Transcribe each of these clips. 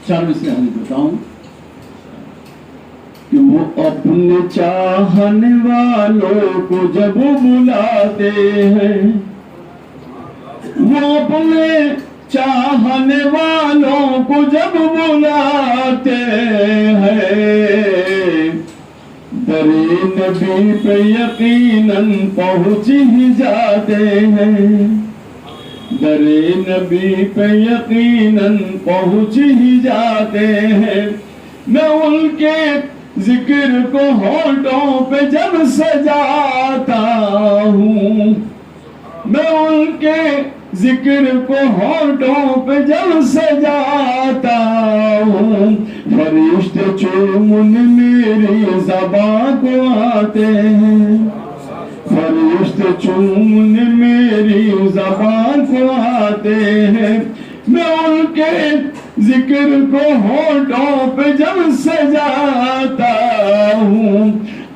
4 में से हाजिर करता हूँ कि वो अपने चाहने वालों को जब बुलाते हैं, वो अपने चाहने वालों को जब बुलाते हैं, दरे नबी पे यकीनन पहुंच ही जाते हैं, दरे नबी पे यकीनन पहुंच ही जाते हैं। मैं उनके जिक्र को होठों पे जब सजाता हूँ, मैं उनके जिक्र को होठों पे जब सजाता हूँ, फरिश्ते चूमन मेरी ज़बां को आते हैं, फरिश्ते चूमन मेरी ज़बां को आते हैं। मैं उनके जिक्र को होठों पे जब सजाता हूँ,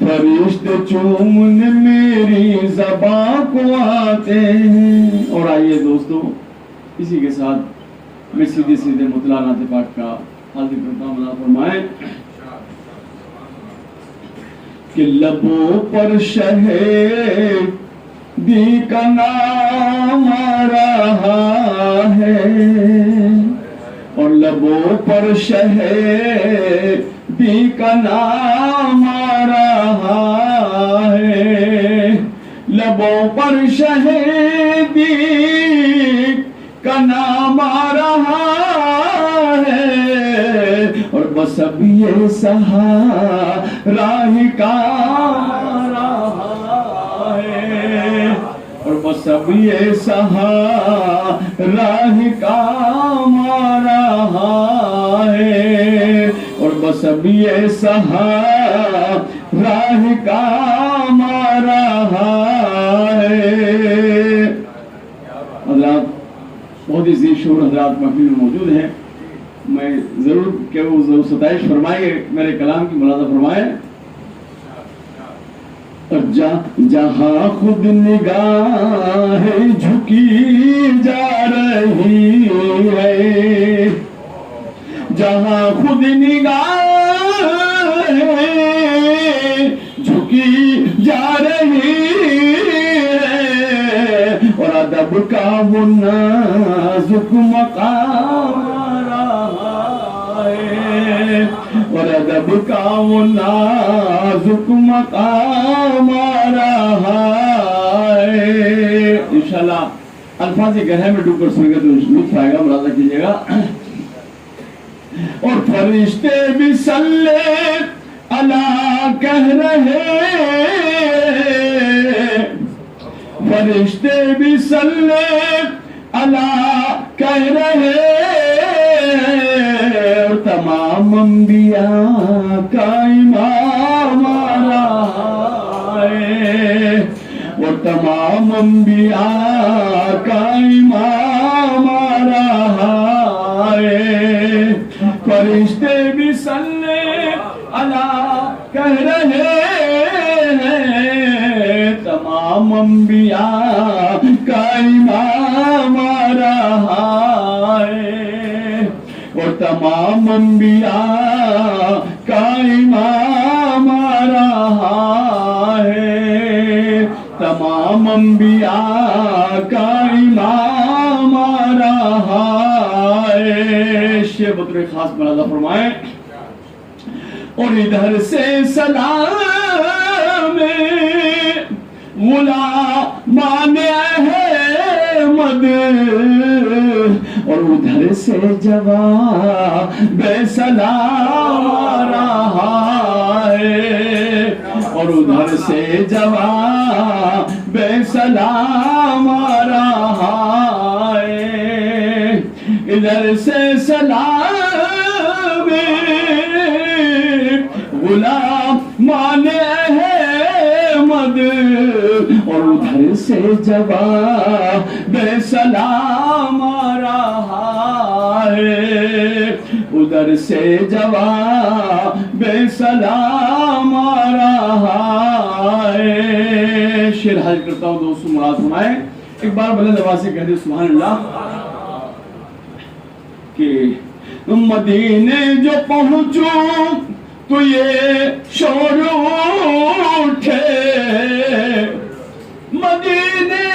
फरिश्ते चूमन मेरी ज़बां को आते हैं। और आइए दोस्तों, इसी के साथ मैं सीधे सीधे मुतला नात पाक का हाजिर करता हूँ। फरमाएं कि लबों पर शहद दी का नाम आ रहा है, और लबों पर शहद दी का नाम आ रहा है, लबों पर शहदी का नाम आ रहा है, और बस अब ये सहारा ही काम आ रहा है, और बस अब ये सहारा ही काम आ रहा है, और बस अब ये सहारा ही काम आ रहा है। हज़रात बहुत ही ज़ी शूर हज़रात महफिल में मौजूद हैं, मैं ज़रूर कि वो ज़रूर सताइश फरमाएंगे, मेरे कलाम की मुलाज़ा फरमाएं। और जहाँ खुद निगाहें झुकी जा रही है, जहाँ खुद निगाहें झुकी जा रही है, और अदब का वो नाजुक मकाम आ रहा है, और अदब का वो नाजुक मकाम आ रहा है। इंशाल्लाह अल्फाज़ गहरे में डूबकर सुनेंगे तो लुत्फ आएगा, मुलाज़ा कीजिएगा। और फरिश्ते भी सल्ले अला कह रहे, फरिश्ते भी सल्ले अला कह रहे, और तमाम अंबिया का इमाम आ रहा है, और तमाम अंबिया का इमाम आ रहा है। फरिश्ते भी सल्ले अला कह रहे हैं, तमाम अंबिया का इमाम आ रहा है, और तमाम अंबिया का इमाम आ रहा है, तमाम अंबिया का इमाम आ रहा है। शेर बतौर खास मुलाज़ा फरमाएं। और इधर से सलाम गुलामान अहमद, और उधर से जवाब सलाम आ रहा है, और उधर से जवाब सलाम आ रहा है। इधर से सलाम गुलामान अहमद, और उधर से जवाब सलाम आ रहा है, उधर से जवाब सलाम आ रहा है। शेर हाजिर करता हूँ दोस्तों, मुराद फरमाएं। एक बार बुलंद आवाज से कह दे सुभान अल्लाह। कि مدینے جو پہنچوں تو یہ شور اٹھے، مدینے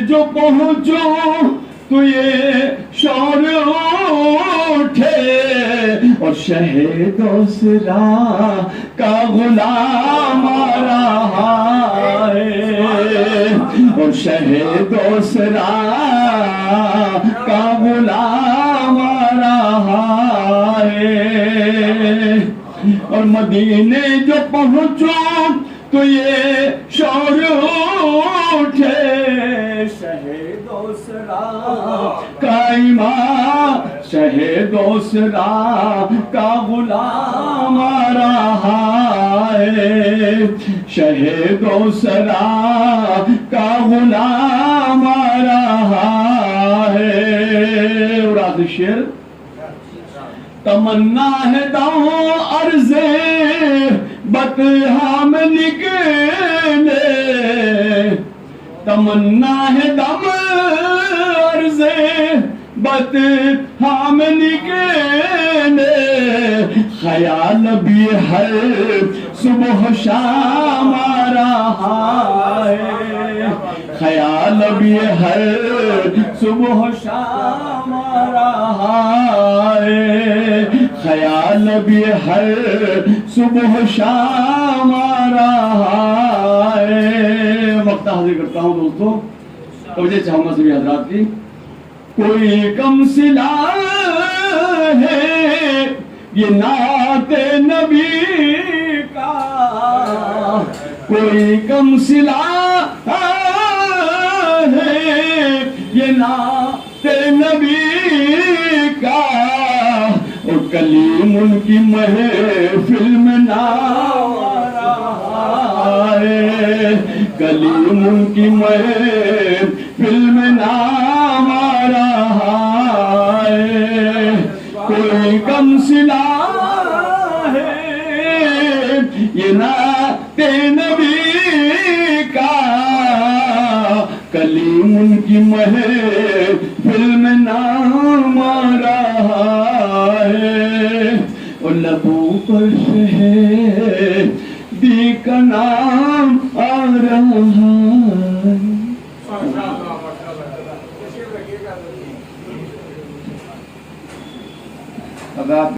جو پہنچوں تو یہ شور اٹھے، اور شہ دوسرا کا غلام آ رہا ہے، اور شہ دوسرا کا غلام آ رہا ہے، اور مدینے جو پہنچوں تو یہ شور اٹھے، شہ دوسرا کا امام، شہ دوسرا کا غلام آ رہا ہے، شہ دوسرا کا غلام آ رہا ہے۔ اور آخر شعر، تمنا ہے دم عرض بطحا میں نکلے، تمنا ہے دم عرض بطحا میں نکلے، خیال بھی ہر صبح شام آ رہا ہے، خیال بھی ہر صبح شام آ رہا ہے، خیال بھی ہر صبح شام آ رہا ہے۔ وقت حاضر کرتا ہوں دوستوں، توجہ چاہوں گا سبھی حضرات کی۔ کوئی کم صلہ ہے یہ نعت نبی کا، کوئی کم صلہ ہے یہ نعت نبی کا، اور کلیم ان کی محفل میں نام آ رہا ہے، کلیم ان کی محفل میں نام آ رہا ہے۔ کوئی کم صلہ ہے یہ نعت نبی کا، کلیم ان کی محفل میں نام آ رہا ہے، اور لبوں پر شہیدی کا نام آ رہا ہے۔